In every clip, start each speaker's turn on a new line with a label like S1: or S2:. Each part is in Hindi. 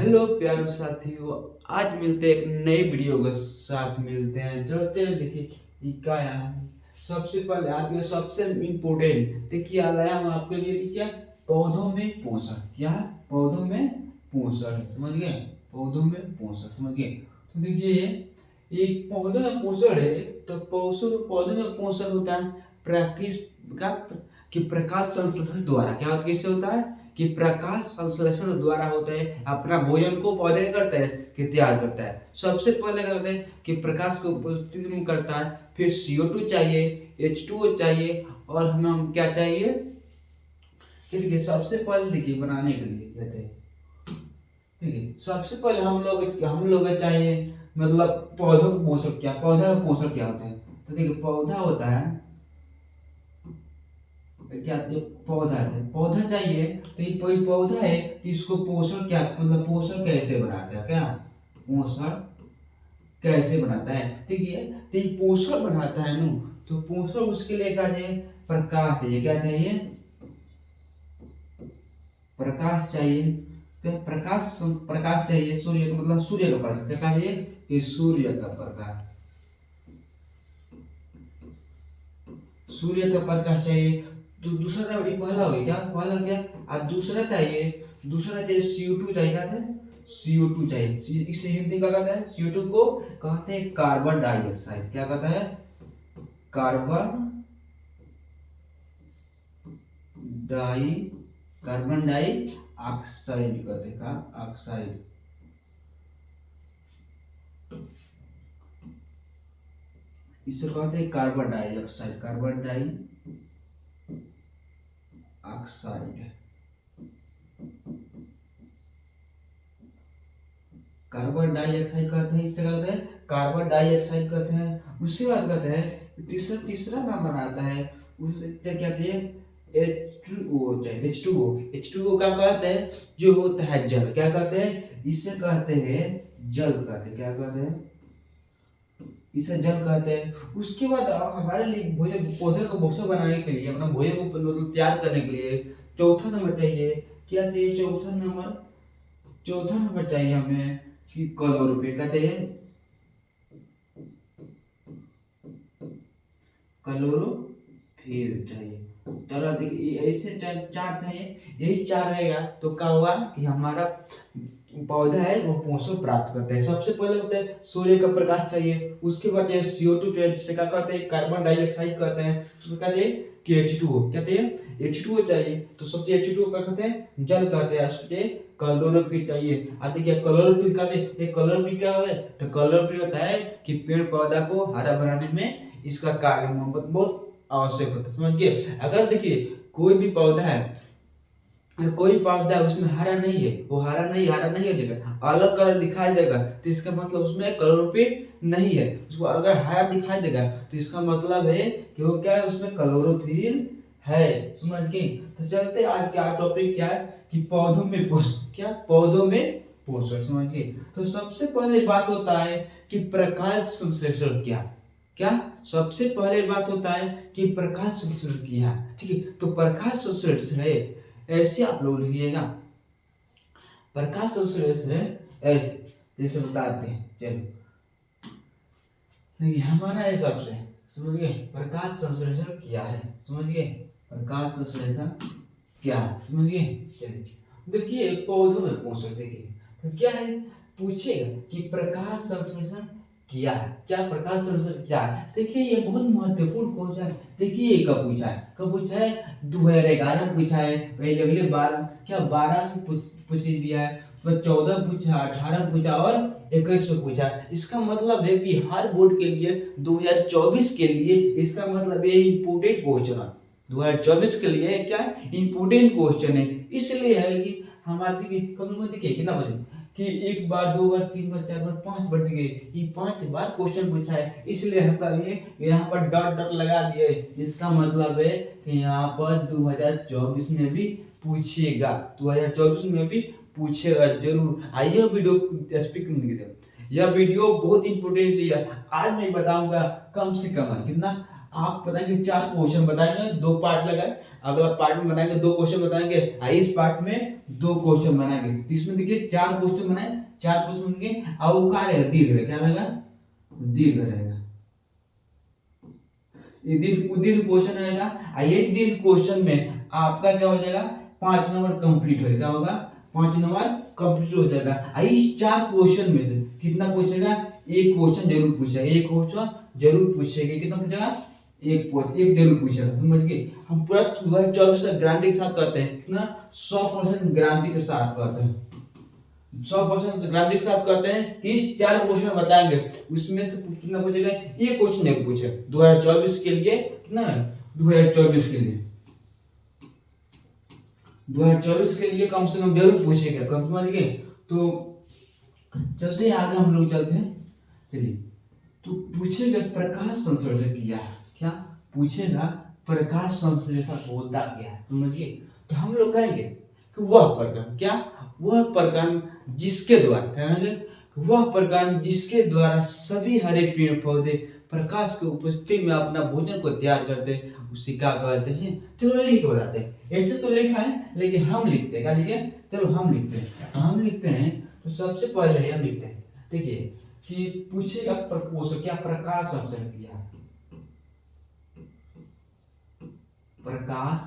S1: हेलो प्यारे साथियों, आज मिलते हैं एक नई वीडियो के साथ। मिलते हैं, चलते हैं। देखिए ये क्या है। सबसे पहले आज के सबसे इम्पोर्टेंट देखिए आ लाया हम आपके लिए। देखिए पौधों में पोषण क्या है? पौधों में पोषण, समझ गए? पौधों में पोषण समझ गए। तो देखिए एक पौधे में पोषण है, तो पोषण पौधे में पोषण होता है प्राकृतिक का कि प्रकाश संश्लेषण द्वारा। क्या कैसे होता है कि प्रकाश संश्लेषण द्वारा होता है। अपना भोजन को पौधे करते हैं कि तैयार करता है। सबसे पहले करते हैं कि प्रकाश को उपस्थिति में करता है, फिर CO2 चाहिए, H2O चाहिए, और हमें क्या चाहिए? देखिए सबसे पहले देखिए बनाने के लिए कहते हैं, ठीक है। सबसे पहले हम लोग चाहिए, मतलब पौधों को पोषक क्या, पौधा का पोषक क्या होता है? तो देखिए पौधा होता है क्या, ये पौधा है, पौधा चाहिए। तो ये कोई पौधा है कि इसको पोषण क्या, मतलब पोषण कैसे बनाता है? क्या पोषण कैसे बनाता है? ठीक है। तो ये पोषण बनाता है ना, तो पोषण उसके लिए क्या चाहिए? प्रकाश चाहिए। क्या चाहिए? प्रकाश चाहिए। तो प्रकाश चाहिए। सूर्य का मतलब सूर्य का प्रकाश क्या चाहिए? ये सूर्य का प्रकाश, सूर्य का प्रकाश चाहिए। तो दूसरा पहला हो गया क्या, पहला क्या? और दूसरा चाहिए CO2 चाहिए। क्या है? CO2 चाहिए। इसे हिंदी का कहते हैं, CO2 को कहते हैं कार्बन डाइऑक्साइड। क्या कहता है? Carbon di carbon dioxide कहते हैं। का ऑक्साइड, इसे कहते हैं carbon dioxide, carbon dioxide, carbon dioxide कहते हैं। इससे कहते हैं कार्बन डाइऑक्साइड कहते हैं। उसके बाद कहते हैं तीसरा नंबर आता है, उसे क्या कहते हैं? H2O चाहिए। H2O क्या कहते हैं? जो होता है जल। क्या कहते हैं? इसे कहते हैं जल कहते हैं। क्या कहते हैं? इसे जल कहते हैं। उसके बाद हमारे लिए भोजन, पौधे को पोषक बनाने के लिए, अपना भोजन को मतलब तैयार करने के लिए चौथा नंबर चाहिए। क्या चाहिए? चौथा नंबर चाहिए हमें कि क्लोरोफिल। क्या चाहिए? क्लोरोफिल चाहिए। चलो देखिए ऐसे चार चाहिए, यही चार रहेगा तो क्या होगा कि हमारा पौधा है वो पोषण प्राप्त करता है। सबसे पहले होता है सूर्य का प्रकाश चाहिए, उसके बाद चाहिए CO2 चाहिए, जिसे क्या कहते हैं? कार्बन डाइऑक्साइड कहते हैं। उसको कहते हैं कि H2O। कहते हैं H2O चाहिए। तो सबसे H2O क्या कहते हैं? जल कहते हैं। उसके क्लोरोफिल चाहिए। आते क्या क्लोरोफिल कहते हैं? क्लोरोफिल क्या होता है? तो क्लोरोफिल होता है कि पेड़ पौधा को हरा बनाने में इसका कार्य बहुत आवश्यक होता है। समझ गए? अगर देखिए कोई पौधा है उसमें हरा नहीं है, वो हरा नहीं हो जाएगा, अलग कलर दिखाई देगा, तो इसका मतलब उसमें क्लोरोफिल नहीं है। उसको अगर हरा दिखाई देगा तो इसका मतलब है कि वो क्या है, उसमें क्लोरोफिल है। समझ गए? तो चलते आज का टॉपिक क्या है कि पौधों में पोषण। क्या? पौधों में पोषण। समझ गए? तो सबसे पहले बात होता है कि प्रकाश संश्लेषण क्या क्या सबसे पहले बात होता है कि प्रकाश संश्लेषण किया। ठीक है, तो प्रकाश संश्लेषण है ऐसे आप लोग लिखिएगा। प्रकाश संश्लेषण ऐसे जैसे बताते हैं। चलो देखिए हमारा हिसाब से समझ गए प्रकाश संश्लेषण क्या है। समझ गए प्रकाश संश्लेषण क्या है? समझ गए? चलिए देखिए पौधों में पोषण। देखिए तो क्या है, पूछेगा कि प्रकाश संश्लेषण क्या है। क्या प्रकाश संश्लेषण क्या है? देखिए ये बहुत महत्वपूर्ण क्वेश्चन है। देखिए ये कब पूछा है? 2011 में पूछा है। पहले अगले 12 क्या 12 में पूछ दिया है, फिर 14 पूछा, 18 पूछा और 21 में पूछा। इसका मतलब है बिहार बोर्ड के लिए 2024 के लिए इसका मतलब ये इम्पोर्टेंट क्वेश्चन है। 2024 के लिए क्या इम्पोर्टेंट क्वेश्चन है। इसलिए है कि हमारे कभी देखिए कितना बजे कि एक बार, दो बार, तीन बार, चार बार, 5 बज गए। ये 5 बार क्वेश्चन पूछा है, इसलिए हमका ये यहाँ पर डॉट डॉट लगा दिए। इसका मतलब है कि यहाँ पर 2024 में भी पूछेगा, 2024 में भी पूछेगा जरूर। आइए वीडियो स्पीक नहीं, यह वीडियो बहुत इंपोर्टेंट है। आज मैं बताऊंगा कम से कम कितना आप बताएंगे 4 क्वेश्चन बताएंगे, 2 पार्ट लगाए, अगला पार्ट में बनाएंगे 2 क्वेश्चन बताएंगे, इस पार्ट में 2 क्वेश्चन बनाएंगे। तो इसमें देखिए 4 क्वेश्चन बनाए, 4 क्वेश्चन बनेंगे और वो क्या रहेगा, दीर्घ रहेगा, क्या रहेगा, दीर्घ रहेगा। ये दीर्घ क्वेश्चन रहेगा, ये दीर्घ क्वेश्चन में आपका क्या हो जाएगा, 5 नंबर कंप्लीट हो जाएगा, होगा 5 नंबर कंप्लीट हो जाएगा। इस 4 क्वेश्चन में से कितना पूछेगा, एक क्वेश्चन जरूर पूछेगा, एक क्वेश्चन जरूर पूछेगा, कितना पूछेगा, एक जरूर पूछेगा, समझ गए। हम पूरा 2024 का गारंटी के साथ कहते हैं, कितना 100% गारंटी के साथ कहते हैं, 100% गारंटी के साथ कहते हैं कि इस 4 क्वेश्चन बताएंगे, उसमें से कितना पूछेगा, एक क्वेश्चन नहीं पूछे 2024 के लिए, कितना 2024 के लिए, 2024 के लिए कम से कम जरूर पूछेगा, कम समझ गए। तो चलते आगे हम लोग चलते हैं, चलिए। तो पूछेगा प्रकाश संश्लेषण किया, क्या पूछेगा, प्रकाश संश्लेषण होता क्या है, समझिए। तो हम लोग कहेंगे कि वह प्रकाश, क्या वह प्रकाश जिसके द्वारा, कहेंगे वह प्रकाश जिसके द्वारा सभी हरे पेड़ पौधे प्रकाश की उपस्थिति में अपना भोजन को तैयार करते हैं, उसे क्या कहते हैं। चलो लिख के बताते हैं, ऐसे तो लिखा है लेकिन हम लिखते हैं, क्या लिखे, चलो हम लिखते हैं, हम लिखते हैं। तो सबसे पहले हम लिखते हैं, देखिए कि पूछेगा प्रकोष्ठ, क्या प्रकाश संश्लेषण किया, प्रकाश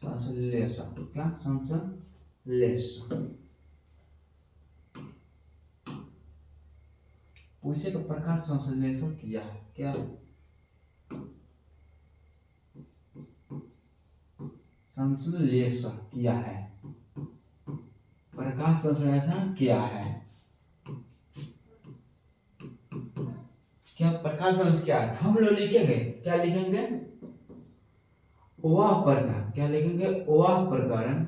S1: संश्लेषण, क्या संश्लेषण पूछेगा, प्रकाश संश्लेषण किया है, क्या संश्लेषण किया है, प्रकाश संश्लेषण किया है, क्या प्रकाश संश्लेषण क्या है। हम लोग लिखेंगे, क्या लिखेंगे, वह प्रकाश, क्या लिखेंगे, वह प्रकरण,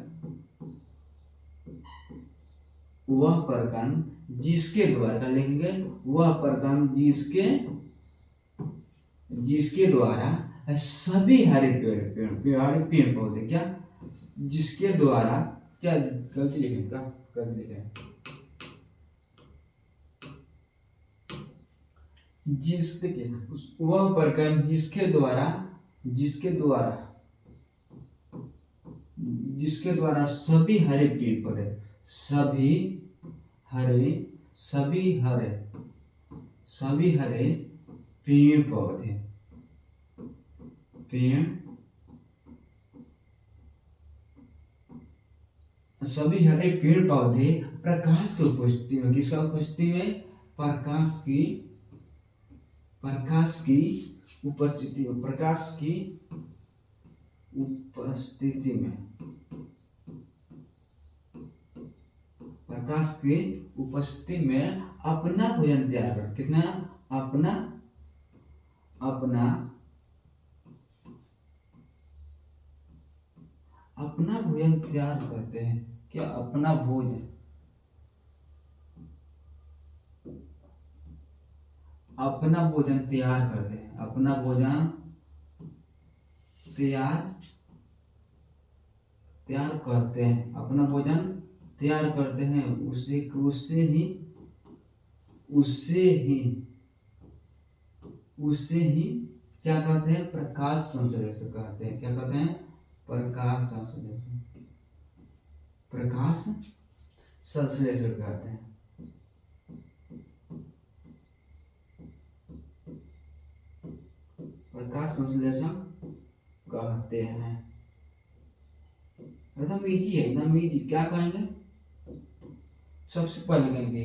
S1: वह प्रकरण जिसके द्वारा, लिखेंगे वह प्रकरण जिसके द्वारा सभी हरे पेड़ पौधे, क्या जिसके द्वारा, क्या गलती लिखेंगे, गलती लिखेंगे, वह प्रकरण जिसके द्वारा सभी हरे पेड़ पौधे, सभी हरे पेड़ पौधे, सभी हरे पेड़ पौधे प्रकाश की उपस्थिति में, किसका उपस्थिति में, प्रकाश की उपस्थिति में, प्रकाश की उपस्थिति में, प्रकाश की उपस्थिति में अपना भोजन तैयार कर, कितना अपना भोजन तैयार करते हैं, क्या अपना भोजन तैयार करते हैं, अपना भोजन तैयार करते हैं, अपना भोजन तैयार करते हैं, उससे ही क्या कहते हैं, प्रकाश संश्लेषण कहते हैं, क्या कहते हैं, प्रकाश संश्लेषण कहते हैं। प्रकाश संश्लेषण कहते हैं, एकदम इजी है, एकदम इजी। क्या कहेंगे, सबसे पहले कहेंगे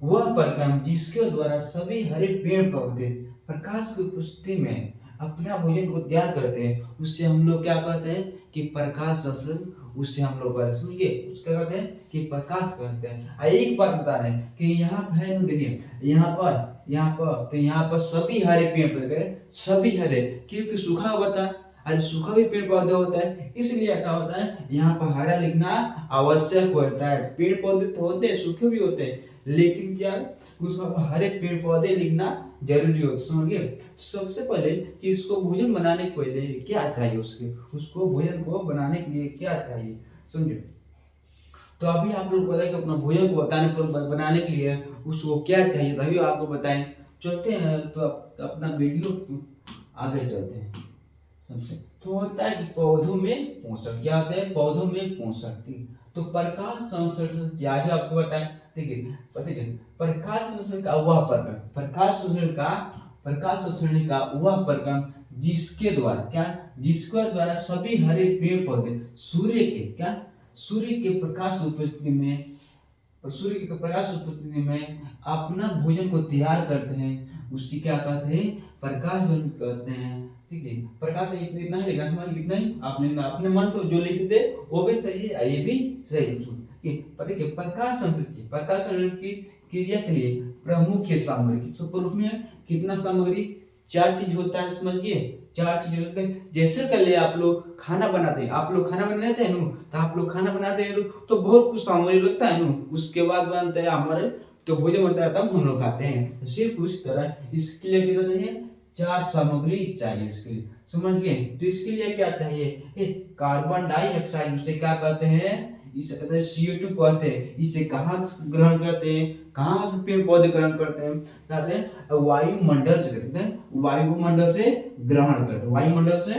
S1: वह प्रकाश जिसके द्वारा सभी हरे पेड़ पौधे प्रकाश की उपस्थिति में अपना भोजन को तैयार करते हैं, उससे हम लोग क्या कहते हैं कि प्रकाश संश्लेषण, उससे हम लोग समझिए उसका कहते हैं कि प्रकाश कहते हैं। एक बात बता रहे हैं कि यहाँ पर देखिए, यहाँ पर तो यहाँ पर सभी हरे पेड़ पौधे, सभी हरे, क्योंकि सूखा होता है, अरे सूखा भी पेड़ पौधे होता है, इसलिए क्या होता है यहाँ पर हरा लिखना आवश्यक होता है। पेड़ पौधे तो होते हैं, सूखे भी होते हैं, लेकिन क्या उसमें हरे पेड़ पौधे लिखना जरूरी होता है, समझिए। सबसे पहले कि इसको भोजन बनाने के लिए क्या चाहिए, उसको भोजन को बनाने के लिए क्या चाहिए, समझे। तो अभी आप लोग बताएं कि अपना भोजन को बनाने के लिए उसको क्या चाहिए, तभी आपको बताएं। चलते हैं तो अपना वीडियो आगे चलते हैं। सबसे तो होता है कि पौधों में पोषक क्या होता है, पौधों में पोषक। ठीक, तो प्रकाश संश्लेषण क्या है आपको बताएं। ठीक है, ठीक है, प्रकाश संश्लेषण का वह प्रकरण, प्रकाश संश्लेषण का वह प्रकरण जिसके द्वारा क्या, जिसके द्वारा सभी हरे पेड़ पौधे सूर्य के क्या, सूर्य के प्रकाश उपस्थिति में, सूर्य के प्रकाश उपस्थिति में अपना भोजन को तैयार करते हैं, उसी क्या कहते हैं, प्रकाश कहते हैं। ठीक है, प्रकाश इतना ही लिखना, लिखना ही आपने अपने मन से जो लिख दे वो भी सही है, ये भी सही है। देखिए प्रकाश संश्लेषण, प्रकाश संश्लेषण की क्रिया के लिए प्रमुख सामग्री स्वरूप में कितना सामग्री, चार चीज होता है, समझिए चार चीज होते हैं। जैसे कर ले आप लोग खाना बनाते हैं, आप लोग खाना बनाते हैं ना, तो आप लोग खाना बनाते हैं तो बहुत कुछ सामग्री लगता है ना, उसके बाद बनता है हमारे तो भोजन बनता है, तब हम लोग खाते हैं। तो सिर्फ उस तरह इसके लिए कितना चाहिए, चार सामग्री चाहिए इसके लिए, समझिए। तो इसके लिए क्या चाहिए, कार्बन डाइऑक्साइड, उसे क्या कहते हैं, इसे कहते हैं CO2 कहते हैं। इसे कहाँ ग्रहण करते हैं, कहाँ से पेड़ पौधे ग्रहण करते हैं, कहते हैं वायुमंडल से करते हैं, वायुमंडल से ग्रहण करते हैं, वायुमंडल से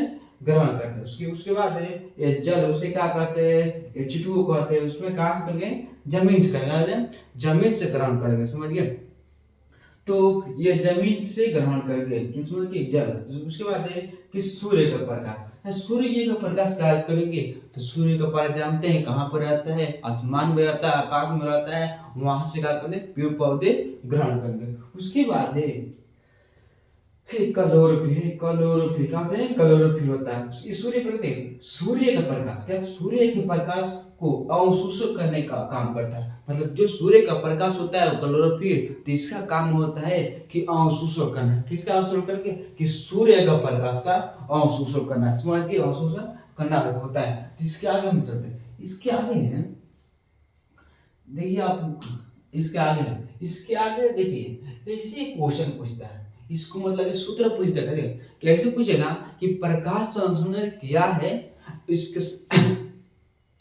S1: ग्रहण करते हैं। उसके बाद ये जल, उसे क्या कहते हैं, H2O कहते हैं। उसमें कहाँ से करेंगे, जमीन से करेंगे, जमीन से ग्रहण करेंगे, समझिए। तो ये जमीन से ग्रहण करके किसमें की जल। उसके बाद है कि सूर्य का प्रकाश, सूर्य का प्रकाश कार्य करेंगे। तो सूर्य का प्रकाश जानते हैं कहाँ पर रहता है, आसमान में रहता है, आकाश में रहता है, वहां से क्या करते हैं, पेड़ पौधे ग्रहण करेंगे। उसके बाद है क्लोरोफिल, क्लोरोफिल क्या होता है, क्लोरोफिल होता है। सूर्य कहते हैं, सूर्य का प्रकाश क्या, सूर्य के प्रकाश को अवशोषित करने का काम करता है। मतलब जो सूर्य का प्रकाश होता है क्लोरोफिल, तो इसका काम होता है कि अवशोषण करना। किसका अवशोषण करके, कि सूर्य का प्रकाश का अवशोषण करना, समझिए, अवशोषण करना होता है। इसके आगे हम चलते हैं, इसके आगे है, देखिए आप इसके आगे है, इसके आगे देखिए ऐसे क्वेश्चन पूछता है, इसको मतलब सूत्र पूछ देगा। कैसे पूछेगा कि प्रकाश संश्लेषण क्या है, इसके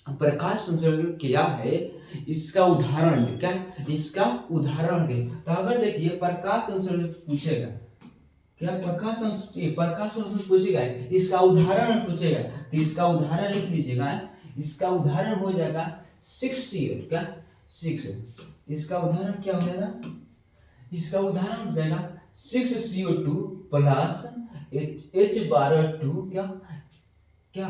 S1: प्रकाश संश्लेषण क्या है, इसका उदाहरण दे, क्या इसका उदाहरण दे। तो अगर देखिए प्रकाश संश्लेषण पूछेगा, क्या प्रकाश संश्लेषण पूछेगा, इसका उदाहरण पूछेगा, तो इसका उदाहरण लिख लीजिएगा। इसका उदाहरण हो जाएगा 6CO, क्या 6, इसका उदाहरण क्या हो जाएगा, इसका उदाहरण हो जाएगा 6CO2 प्लस H12 क्या, क्या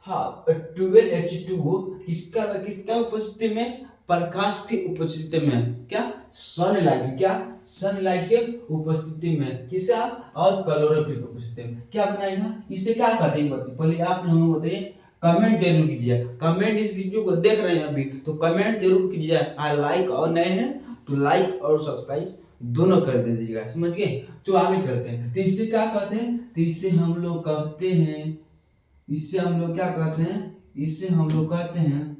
S1: हाँ 12H2O, किसका किसका उपस्थिति में, प्रकाश की उपस्थिति में, क्या सनलाइट, क्या सनलाइट के उपस्थिति में, किसका, और क्लोरोफिल की उपस्थिति में क्या बनाएगा। इसे क्या कहते हैं, पहले आप लोगों को बताइए, कमेंट जरूर कीजिए। कमेंट इस वीडियो को देख रहे हैं अभी तो कमेंट जरूर कीजिए। लाइक और नए हैं तो लाइक और सब्सक्राइब दोनों कर दीजिएगा, समझ गए। तो आगे चलते हैं, तो इससे क्या कहते हैं, तो इससे हम लोग कहते हैं, इससे हम लोग क्या कहते हैं, इससे हम लोग कहते हैं,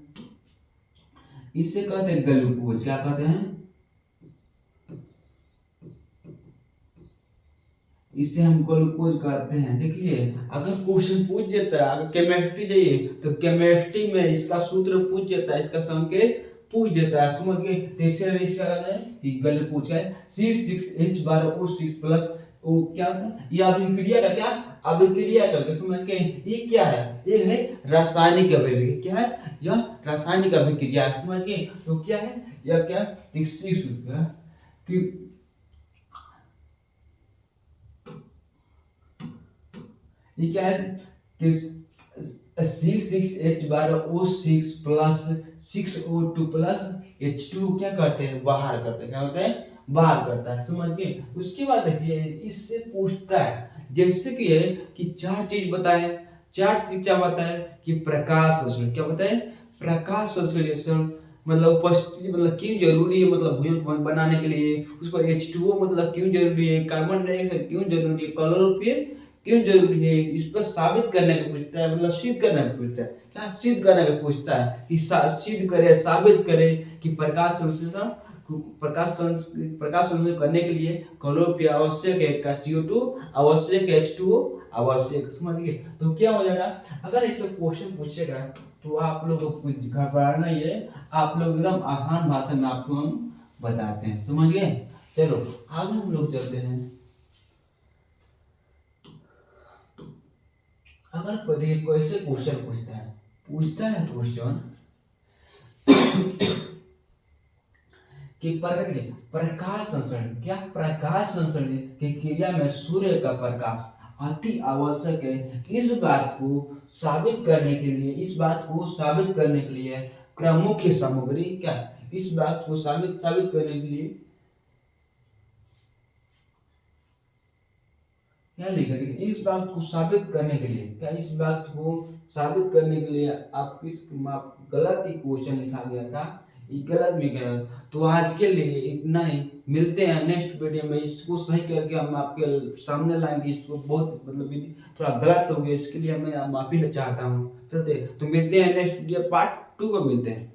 S1: इससे कहते हैं ग्लूकोज, क्या कहते हैं, इससे हम ग्लूकोज कहते हैं। देखिए अगर क्वेश्चन पूछ देता है, अगर केमिस्ट्री जाइए तो केमिस्ट्री में इसका सूत्र पूछ देता है, इसका संकेत पूछ देता है, समझ गए। इसका कहते हैं ग्लूकोज है C6H12O6 प्लस वो क्या होता है, ये अभिक्रिया का क्या, अभिक्रिया करके समझ गए। ये क्या है, ये है रासायनिक अभिक्रिया, क्या है, यह रासायनिक अभिक्रिया, समझ गए। तो क्या है, यह क्या कि ये क्या है कि C6H12O6 plus 6O2 plus H2 क्या करते हैं, बाहर करते हैं, क्या होता है, बाहर करता है, समझिए। उसके बाद देखिए इससे पूछता है, जैसे कि है कि चार चीज बताए, चार चीज क्या बताए, कि प्रकाश संश्लेषण, क्या बताए, प्रकाश संश्लेषण मतलब उपस्थिति, मतलब क्यों जरूरी है, मतलब भोजन बनाने के लिए। उस पर H2O मतलब क्यों जरूरी है, कार्बन डाइऑक्साइड क्यों जरूरी है, क्लोरोफिल क्यों जरूरी है, इस पर साबित करने का पूछता है, मतलब सिद्ध करने का पूछता है, क्या सिद्ध करने का पूछता है, कि सिद्ध करे, साबित करे कि प्रकाश संश्लेषण, प्रकाश संश्लेषण करने के लिए क्लोरोफिल आवश्यक है, CO2 आवश्यक है, H2O आवश्यक, समझिए। तो क्या हो जाएगा, अगर ऐसे क्वेश्चन पूछेगा तो आप लोग को कुछ घबराना ही है, आप लोग एकदम आसान भाषा में आपको हम बताते हैं, समझ गए। चलो आगे हम लोग चलते हैं। अगर कोई देखिए कैसे क्वेश्चन पूछता है क्वेश्चन कि प्रकाश संसरण, क्या प्रकाश संसरण की क्रिया में सूर्य का प्रकाश अति आवश्यक है। इस बात को साबित करने के लिए प्रमुख सामग्री क्या, इस बात को साबित करने के लिए क्या लिखा है, इस बात को साबित करने के लिए क्या, इस बात को साबित करने के लिए आप गलत ही क्वेश्चन लिखा गया था, ये गलत में गया। तो आज के लिए इतना ही, मिलते हैं नेक्स्ट वीडियो में। इसको सही करके हम आपके सामने लाएंगे। इसको बहुत मतलब थोड़ा गलत हो गया, इसके लिए मैं माफी चाहता हूँ। चलते तो मिलते हैं नेक्स्ट वीडियो पार्ट 2 में मिलते हैं।